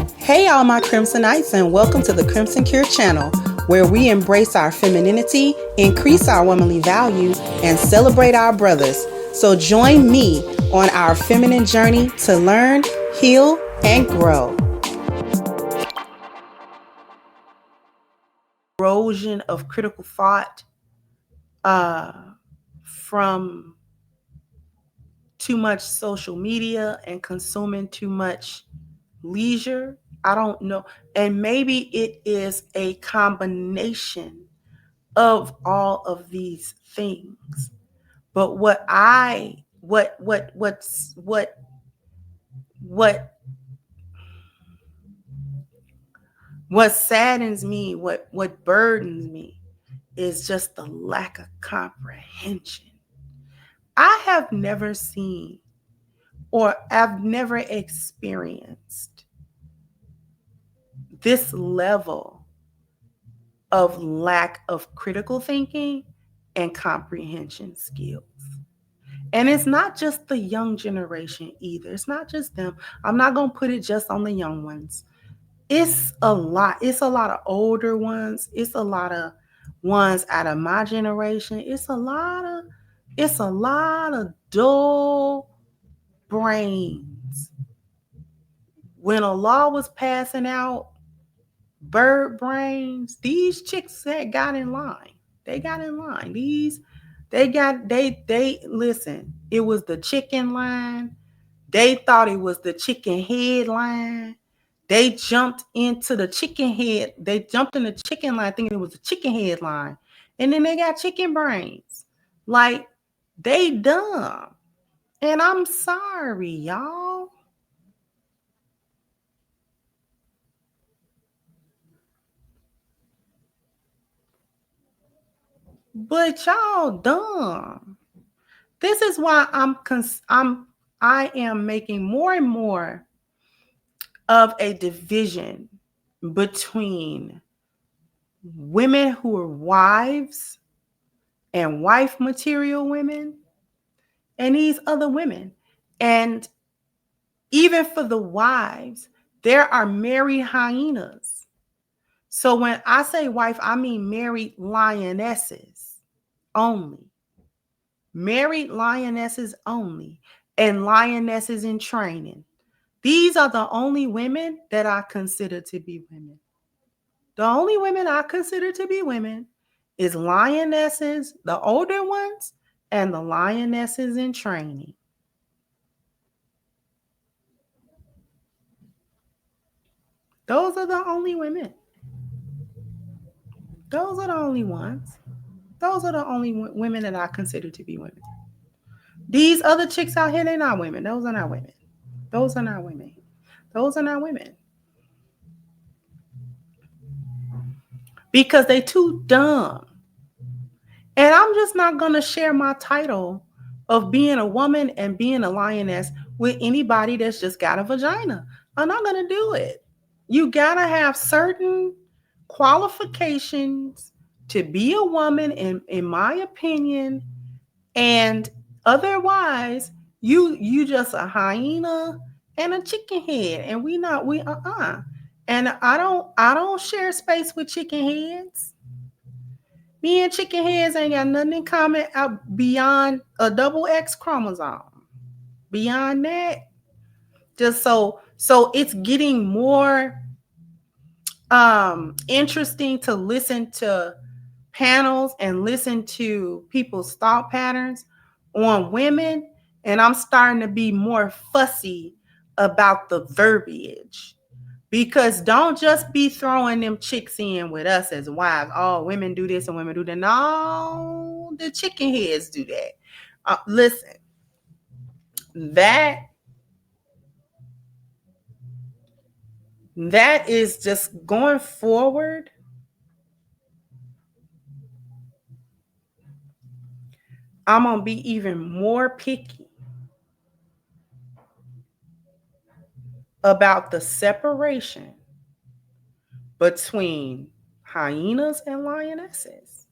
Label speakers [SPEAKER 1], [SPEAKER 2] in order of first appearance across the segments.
[SPEAKER 1] Hey, all my Crimsonites, and welcome to the Crimson Cure channel, where we embrace our femininity, increase our womanly value, and celebrate our brothers. So join me on our feminine journey to learn, heal, and grow. Erosion of critical thought from too much social media and consuming too much leisure. I don't know. And maybe it is a combination of all of these things. But what saddens me, what burdens me is just the lack of comprehension. I have never seen or I've never experienced this level of lack of critical thinking and comprehension skills. And it's not just the young generation either. It's not just them. I'm not going to put it just on the young ones. It's a lot. It's a lot of older ones. It's a lot of ones out of my generation. It's a lot of dull brains. When a law was passing out, bird brains, these chicks that got in line. They got in line. They listen, it was the chicken line. They thought it was the chicken head line. They jumped into the chicken head. They jumped in the chicken line thinking it was the chicken head line. And then they got chicken brains. Like, they dumb. And I'm sorry, y'all. But y'all dumb. This is why I am making more and more of a division between women who are wives and wife material women and these other women. And even for the wives, there are married hyenas. So when I say wife, I mean married lionesses only. Married lionesses only, and lionesses in training. These are the only women that I consider to be women. The only women I consider to be women is lionesses, the older ones, and the lionesses in training. Those are the only women. Those are the only ones. Those are the only women that I consider to be women. These other chicks out here, they're not women. Those are not women. Those are not women. Those are not women. Because they too dumb. And I'm just not going to share my title of being a woman and being a lioness with anybody that's just got a vagina. I'm not going to do it. You got to have certain qualifications to be a woman, in my opinion. And otherwise, you just a hyena and a chicken head. And And I don't share space with chicken heads. Me and chicken heads ain't got nothing in common out beyond a double X chromosome. Beyond that, just so it's getting more interesting to listen to panels and listen to people's thought patterns on women, and I'm starting to be more fussy about the verbiage. Because don't just be throwing them chicks in with us as wives. Oh, women do this and women do that. No, the chicken heads do that. Listen, that is just going forward. I'm going to be even more picky about the separation between hyenas and lionesses.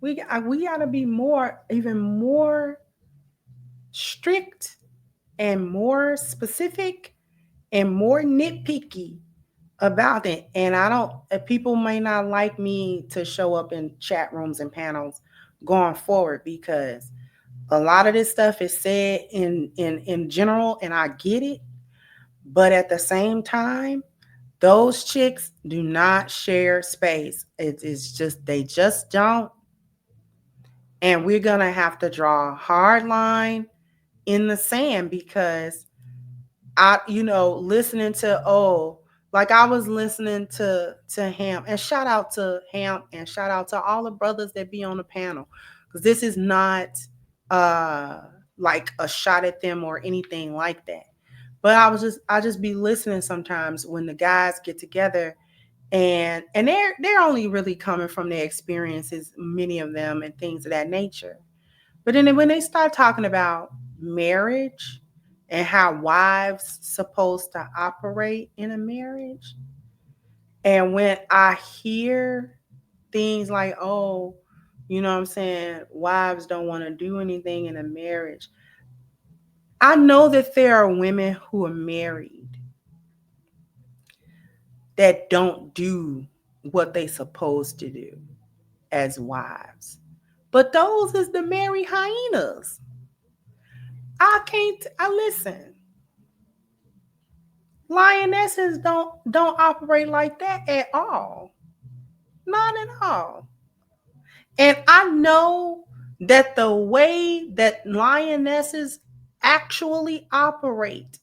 [SPEAKER 1] We got to be even more strict and more specific and more nitpicky about it. And I don't, people may not like me to show up in chat rooms and panels going forward, because a lot of this stuff is said in general, and I get it. But at the same time, those chicks do not share space. It's just, they just don't. And we're going to have to draw a hard line in the sand, because listening to, like I was listening to Ham, and shout out to Ham, and shout out to all the brothers that be on the panel, because this is not uh like a shot at them or anything like that. But I just be listening sometimes when the guys get together, and they're only really coming from their experiences, many of them, and things of that nature. But then when they start talking about marriage and how wives supposed to operate in a marriage, and when I hear things like, what I'm saying, wives don't want to do anything in a marriage. I know that there are women who are married that don't do what they supposed to do as wives. But those is the married hyenas. I listen. Lionesses don't operate like that at all. Not at all. And I know that the way that lionesses actually operate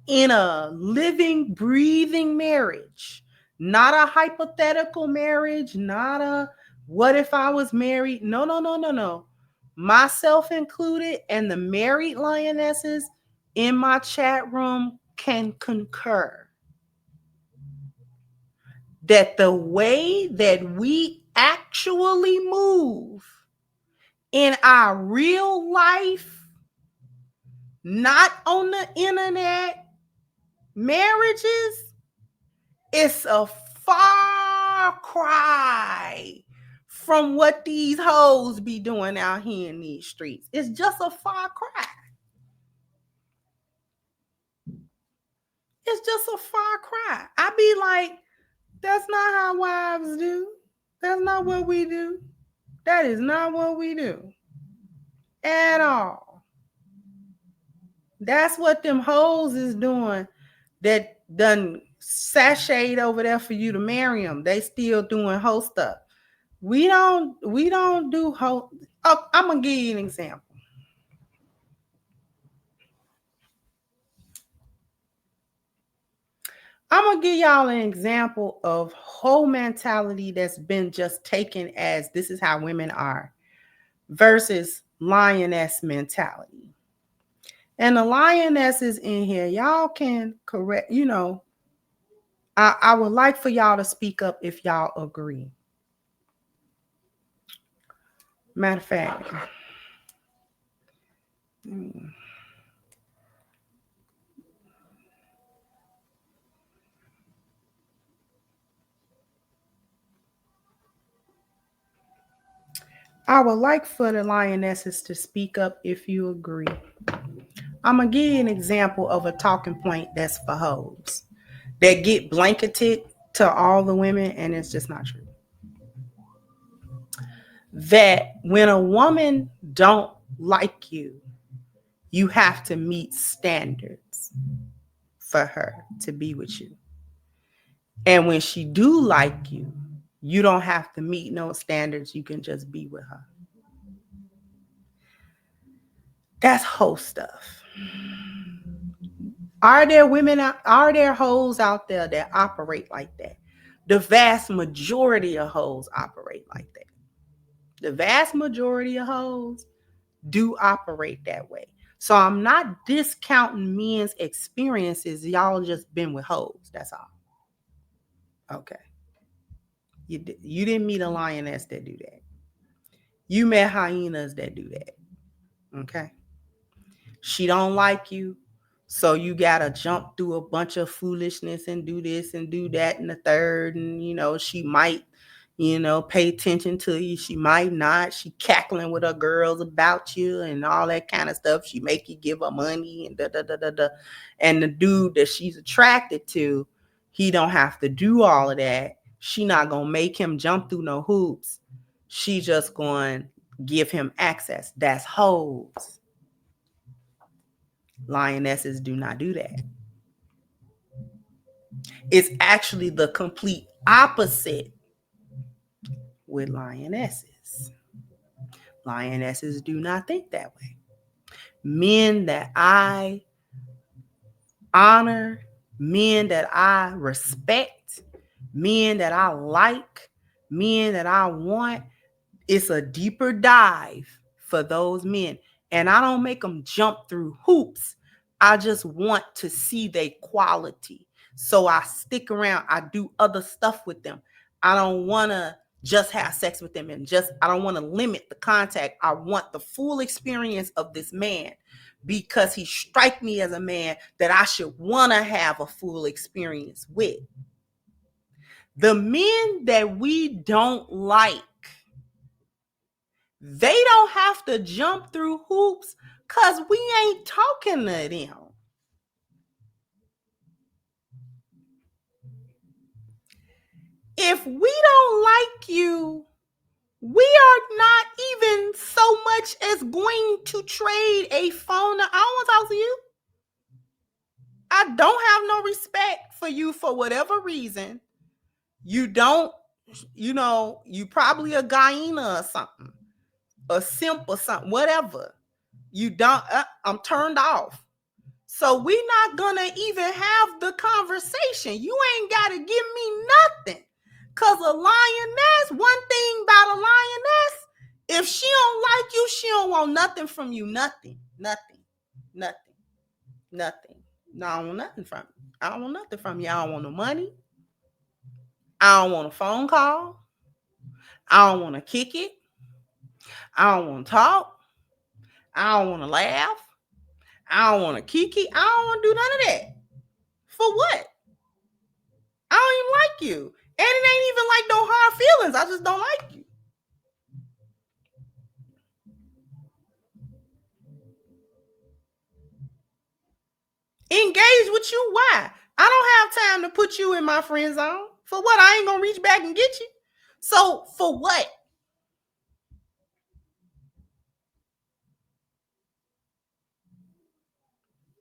[SPEAKER 1] in a living, breathing marriage, not a hypothetical marriage, not a what if I was married. No, no, no, no, no. Myself included, and the married lionesses in my chat room can concur that the way that we actually move in our real life, not on the internet, marriages, it's a far cry from what these hoes be doing out here in these streets. It's just a far cry. It's just a far cry. I be like, that's not how wives do. That's not what we do. That is not what we do at all. That's what them hoes is doing that done sashayed over there for you to marry them. They still doing hoe stuff. We don't do hoe. Oh, I'm gonna give you an example. I'm gonna give y'all an example of whole mentality that's been just taken as this is how women are versus lioness mentality. And the lionesses in here, y'all can correct, I would like for y'all to speak up if y'all agree. Matter of fact, I would like for the lionesses to speak up if you agree. I'm going to give you an example of a talking point that's for hoes that get blanketed to all the women, and it's just not true. That when a woman don't like you, you have to meet standards for her to be with you. And when she do like you, you don't have to meet no standards. You can just be with her. That's hoe stuff. Are there hoes out there that operate like that? The vast majority of hoes operate like that. The vast majority of hoes do operate that way. So I'm not discounting men's experiences. Y'all just been with hoes. That's all. Okay. You didn't meet a lioness that do that. You met hyenas that do that. Okay. She don't like you. So you gotta jump through a bunch of foolishness and do this and do that and the third. And she might, pay attention to you. She might not. She cackling with her girls about you and all that kind of stuff. She make you give her money and da da da da da. And the dude that she's attracted to, he don't have to do all of that. She not gonna make him jump through no hoops. She just going to give him access. That's hoes. Lionesses do not do that. It's actually the complete opposite with lionesses. Lionesses do not think that way. Men that I honor, men that I respect, men that I like, men that I want, it's a deeper dive for those men. And I don't make them jump through hoops. I just want to see their quality. So I stick around. I do other stuff with them. I don't want to just have sex with them and I don't want to limit the contact. I want the full experience of this man because he strikes me as a man that I should want to have a full experience with. The men that we don't like, they don't have to jump through hoops because we ain't talking to them. If we don't like you, we are not even so much as going to trade a phone. I don't want to talk to you. I don't have no respect for you for whatever reason. You don't, you probably a hyena or something, a simp or something, whatever. You don't, I'm turned off. So we're not gonna even have the conversation. You ain't gotta give me nothing. Cause a lioness, one thing about a lioness, if she don't like you, she don't want nothing from you. Nothing. No, I don't want nothing from you. I don't want nothing from you. I don't want no money. I don't want a phone call. I don't want to kick it. I don't want to talk. I don't want to laugh. I don't want to kiki. I don't want to do none of that. For what? I don't even like you. And it ain't even like no hard feelings. I just don't like you. Engage with you. Why? I don't have time to put you in my friend zone. For what? I ain't going to reach back and get you. So for what?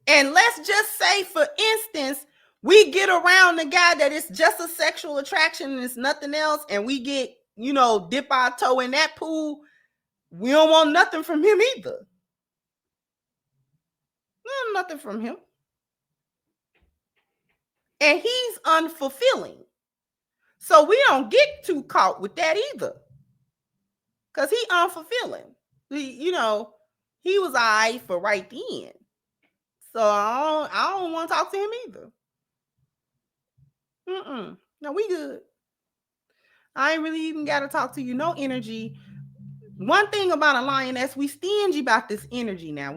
[SPEAKER 1] And let's just say, for instance, we get around the guy that is just a sexual attraction and it's nothing else, and we get, dip our toe in that pool. We don't want nothing from him either. Nothing from him. And he's unfulfilling. So we don't get too caught with that either. Because he unfulfilling. He was all right for right then. So I don't want to talk to him either. No, we good. I ain't really even got to talk to you. No energy. One thing about a lioness, we stingy about this energy now.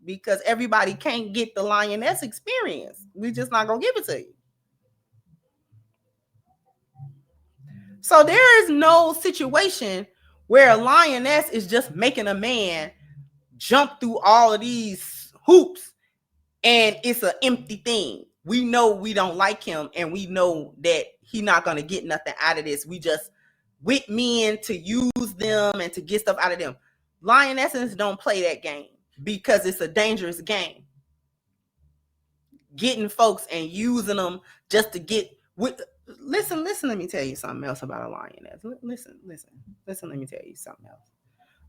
[SPEAKER 1] Because everybody can't get the lioness experience. We just not going to give it to you. So there is no situation where a lioness is just making a man jump through all of these hoops and it's an empty thing. We know we don't like him and we know that he's not going to get nothing out of this. We just with men to use them and to get stuff out of them. Lionesses don't play that game because it's a dangerous game. Getting folks and using them just to get with. Listen, let me tell you something else about a lioness. Listen, let me tell you something else.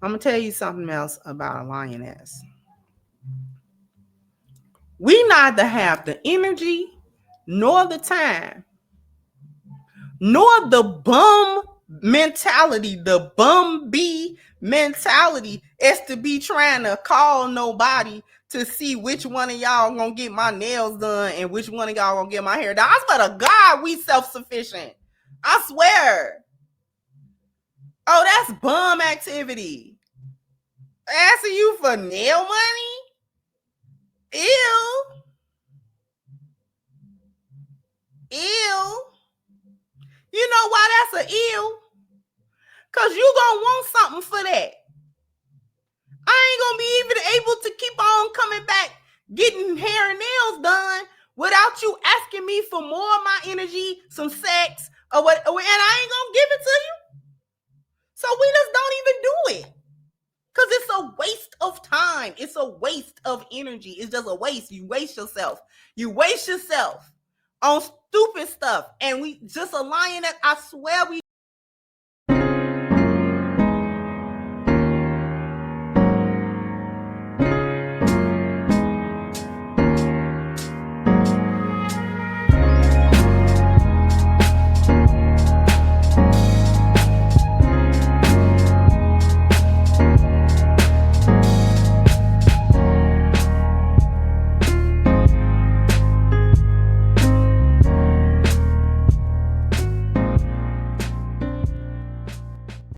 [SPEAKER 1] I'm going to tell you something else about a lioness. We neither have the energy, nor the time, nor the bum mentality, the bum bee mentality as to be trying to call nobody to see which one of y'all gonna get my nails done and which one of y'all gonna get my hair done. I swear to God, we self-sufficient. I swear. Oh, that's bum activity. Asking you for nail money? Ew. You know ill. Because you going to want something for that. I ain't going to be even able to keep on coming back, getting hair and nails done without you asking me for more of my energy, some sex, or what, and I ain't going to give it to you. So we just don't even do it. Because it's a waste of time. It's a waste of energy. It's just a waste. You waste yourself. You waste yourself on stupid stuff. And we just align that. I swear we